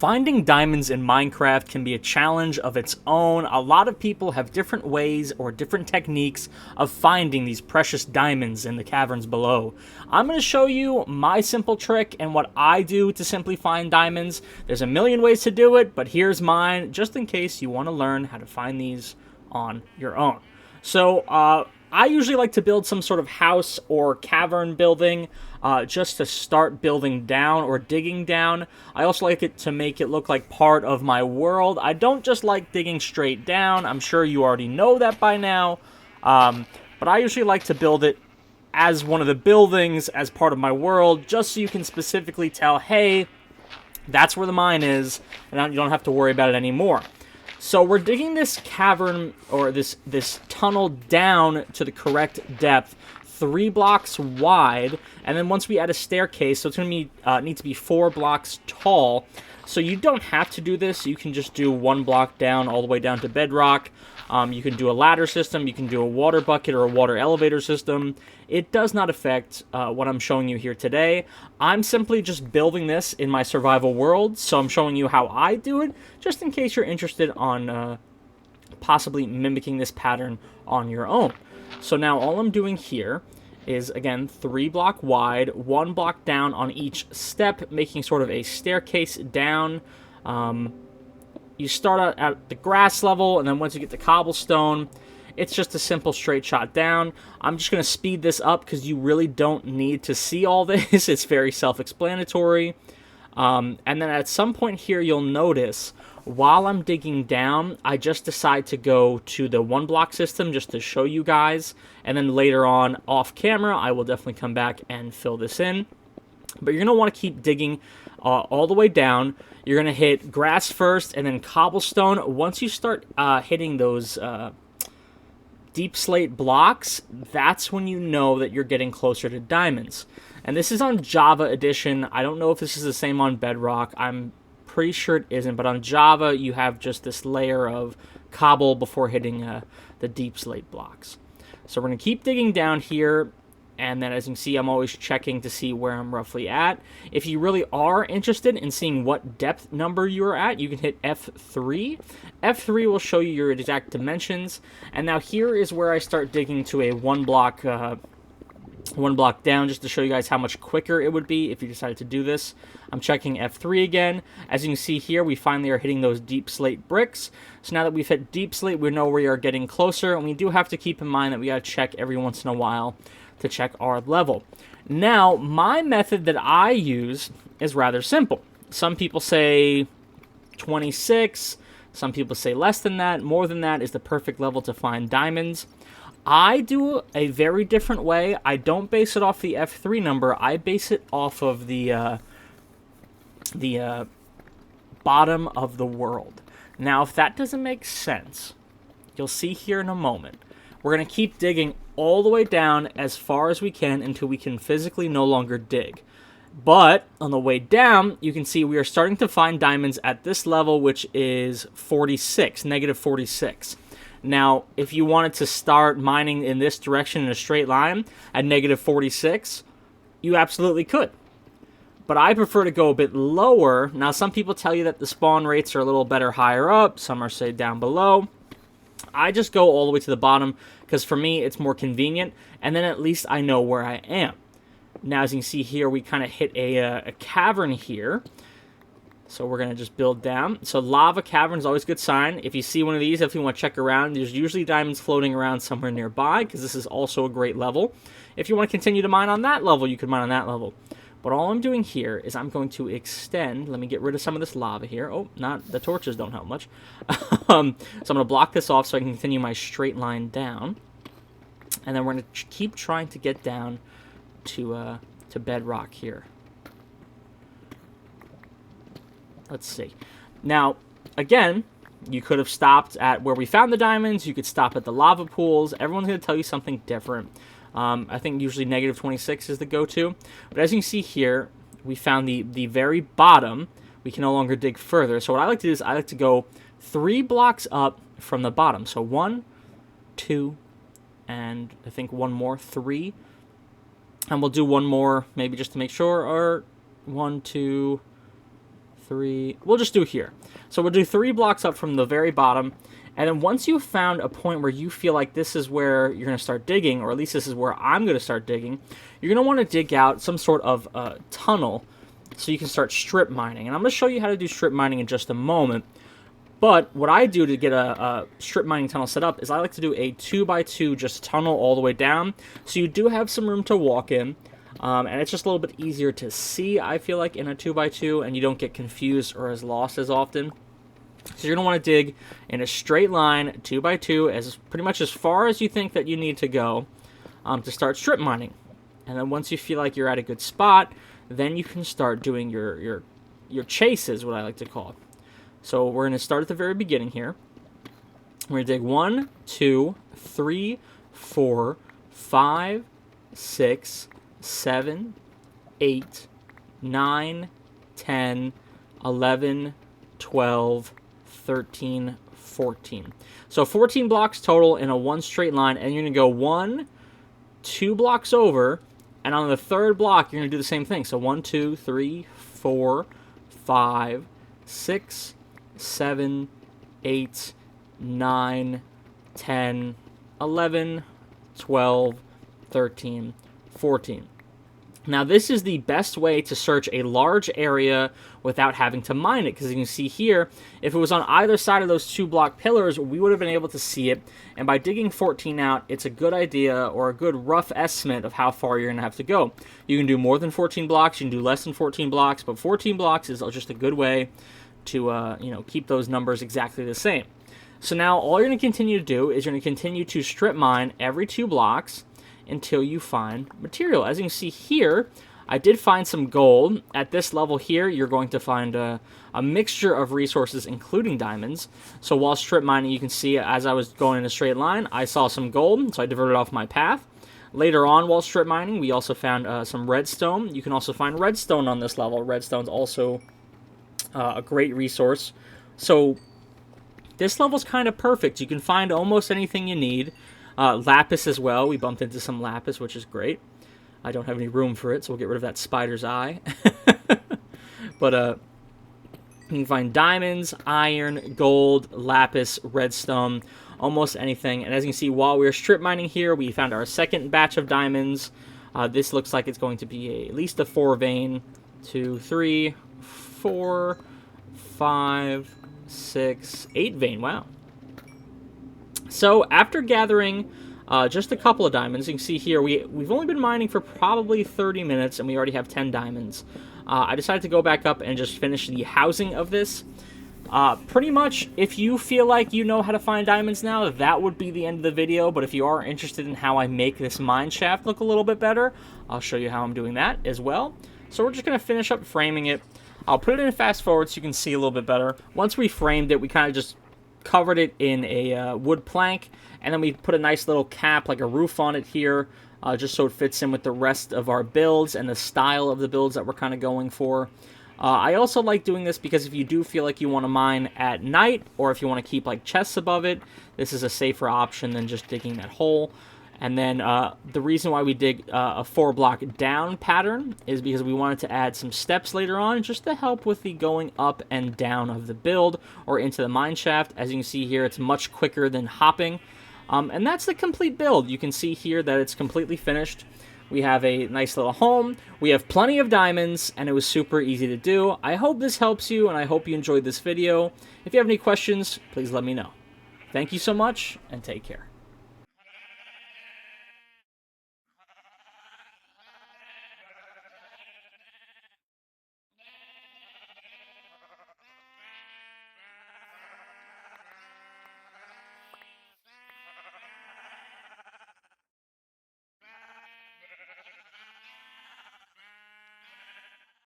Finding diamonds in Minecraft can be a challenge of its own. A lot of people have different ways or different techniques of finding these precious diamonds in the caverns below. I'm going to show you my simple trick and what I do to simply find diamonds. There's a million ways to do it, but here's mine, just in case you want to learn how to find these on your own. So, I usually like to build some sort of house or cavern building just to start building down or digging down. I also like it to make it look like part of my world. I don't just like digging straight down. I'm sure you already know that by now. But I usually like to build it as one of the buildings, as part of my world, just so you can specifically tell, hey, that's where the mine is, and you don't have to worry about it anymore. So we're digging this cavern, or this tunnel down to the correct depth, 3 blocks wide, and then once we add a staircase, so it's going to need to be 4 blocks tall. So you don't have to do this. You can just do 1 block down all the way down to bedrock. You can do a ladder system. You can do a water bucket or a water elevator system. It does not affect what I'm showing you here today. I'm simply just building this in my survival world, so I'm showing you how I do it, just in case you're interested on possibly mimicking this pattern on your own. So now all I'm doing here is, again, 3 block wide, 1 block down on each step, making sort of a staircase down. You start out at the grass level, and then once you get to cobblestone, it's just a simple straight shot down. I'm just going to speed this up because you really don't need to see all this. It's very self-explanatory. And then at some point here, you'll notice, while I'm digging down, I just decide to go to the 1 block system just to show you guys. And then later on, off camera, I will definitely come back and fill this in. But you're going to want to keep digging all the way down. You're going to hit grass first and then cobblestone. Once you start hitting those deep slate blocks, that's when you know that you're getting closer to diamonds. And this is on Java edition. I don't know if this is the same on Bedrock. I'm pretty sure it isn't. But on Java, you have just this layer of cobble before hitting the deep slate blocks. So we're going to keep digging down here. And then, as you can see, I'm always checking to see where I'm roughly at. If you really are interested in seeing what depth number you are at, you can hit F3. F3 will show you your exact dimensions. And now here is where I start digging to a 1 block down, just to show you guys how much quicker it would be if you decided to do this. I'm checking F3 again. As you can see here, we finally are hitting those deep slate bricks. So now that we've hit deep slate, we know we are getting closer. And we do have to keep in mind that we got to check every once in a while to check our level. Now, my method that I use is rather simple. Some people say 26, some people say less than that, more than that is the perfect level to find diamonds. I do a very different way. I don't base it off the F3 number. I base it off of the bottom of the world. Now, if that doesn't make sense, you'll see here in a moment. We're going to keep digging all the way down as far as we can until we can physically no longer dig. But on the way down, you can see we are starting to find diamonds at this level, which is 46, negative 46. Now, if you wanted to start mining in this direction in a straight line at negative 46, you absolutely could. But I prefer to go a bit lower. Now, some people tell you that the spawn rates are a little better higher up. Some are, say, down below. I just go all the way to the bottom because for me it's more convenient, and then at least I know where I am. Now, as you can see here, we kind of hit a cavern here. So we're going to just build down. So lava cavern is always a good sign. If you see one of these, if you want to check around, there's usually diamonds floating around somewhere nearby because this is also a great level. If you want to continue to mine on that level, you can mine on that level. But all I'm doing here is I'm going to extend. Let me get rid of some of this lava here. Oh, not the torches don't help much. So I'm going to block this off so I can continue my straight line down. And then we're going to keep trying to get down to bedrock here. Let's see. Now, again, you could have stopped at where we found the diamonds. You could stop at the lava pools. Everyone's going to tell you something different. I think usually negative 26 is the go-to. But as you can see here, we found the very bottom. We can no longer dig further. So what I like to do is I like to go 3 blocks up from the bottom. So 1, 2, and I think one more, 3. And we'll do one more, maybe just to make sure. Or 1, 2, 3. We'll just do here. So we'll do 3 blocks up from the very bottom. And then once you've found a point where you feel like this is where you're going to start digging, or at least this is where I'm going to start digging, you're going to want to dig out some sort of tunnel so you can start strip mining. And I'm going to show you how to do strip mining in just a moment. But what I do to get a strip mining tunnel set up is I like to do a 2x2 just tunnel all the way down. So you do have some room to walk in. And it's just a little bit easier to see, I feel like, in a 2x2, and you don't get confused or as lost as often. So you're going to want to dig in a straight line, 2x2, as pretty much as far as you think that you need to go to start strip mining. And then once you feel like you're at a good spot, then you can start doing your chases, what I like to call it. So we're going to start at the very beginning here. We're going to dig 1, 2, 3, 4, 5, 6, 7, 8, 9, 10, 11, 12, 13, 14. So 14 blocks total in a one straight line, and you're going to go 1, 2 blocks over, and on the third block, you're going to do the same thing. So 1, 2, 3, 4, 5, 6, 7, 8, 9, 10, 11, 12, 13, 14. Now, this is the best way to search a large area without having to mine it, because you can see here, if it was on either side of those 2 block pillars, we would have been able to see it, and by digging 14 out, it's a good idea or a good rough estimate of how far you're going to have to go. You can do more than 14 blocks, you can do less than 14 blocks, but 14 blocks is just a good way to keep those numbers exactly the same. So now all you're going to continue to do is you're going to continue to strip mine every 2 blocks until you find material. As you can see here, I did find some gold. At this level here, you're going to find a mixture of resources, including diamonds. So while strip mining, you can see as I was going in a straight line, I saw some gold, so I diverted off my path. Later on, while strip mining, we also found some redstone. You can also find redstone on this level. Redstone's also a great resource. So this level's kind of perfect. You can find almost anything you need. Lapis as well. We bumped into some lapis, which is great. I don't have any room for it, so we'll get rid of that spider's eye. But you can find diamonds, iron, gold, lapis, redstone, almost anything. And as you can see, while we were strip mining here, we found our second batch of diamonds. This looks like it's going to be at least a 4 vein. 2, 3, 4, 5, 6, 8 vein. Wow. So after gathering just a couple of diamonds, you can see here we've only been mining for probably 30 minutes, and we already have 10 diamonds. I decided to go back up and just finish the housing of this. Pretty much, if you feel like you know how to find diamonds now, that would be the end of the video. But if you are interested in how I make this mine shaft look a little bit better, I'll show you how I'm doing that as well. So we're just going to finish up framing it. I'll put it in fast forward so you can see a little bit better. Once we framed it, we kind of just covered it in a wood plank, and then we put a nice little cap, like a roof on it here, just so it fits in with the rest of our builds and the style of the builds that we're kind of going for. I also like doing this because if you do feel like you want to mine at night, or if you want to keep like chests above it, this is a safer option than just digging that hole. And then the reason why we dig a 4-block down pattern is because we wanted to add some steps later on just to help with the going up and down of the build or into the mine shaft. As you can see here, it's much quicker than hopping. And that's the complete build. You can see here that it's completely finished. We have a nice little home. We have plenty of diamonds, and it was super easy to do. I hope this helps you, and I hope you enjoyed this video. If you have any questions, please let me know. Thank you so much, and take care.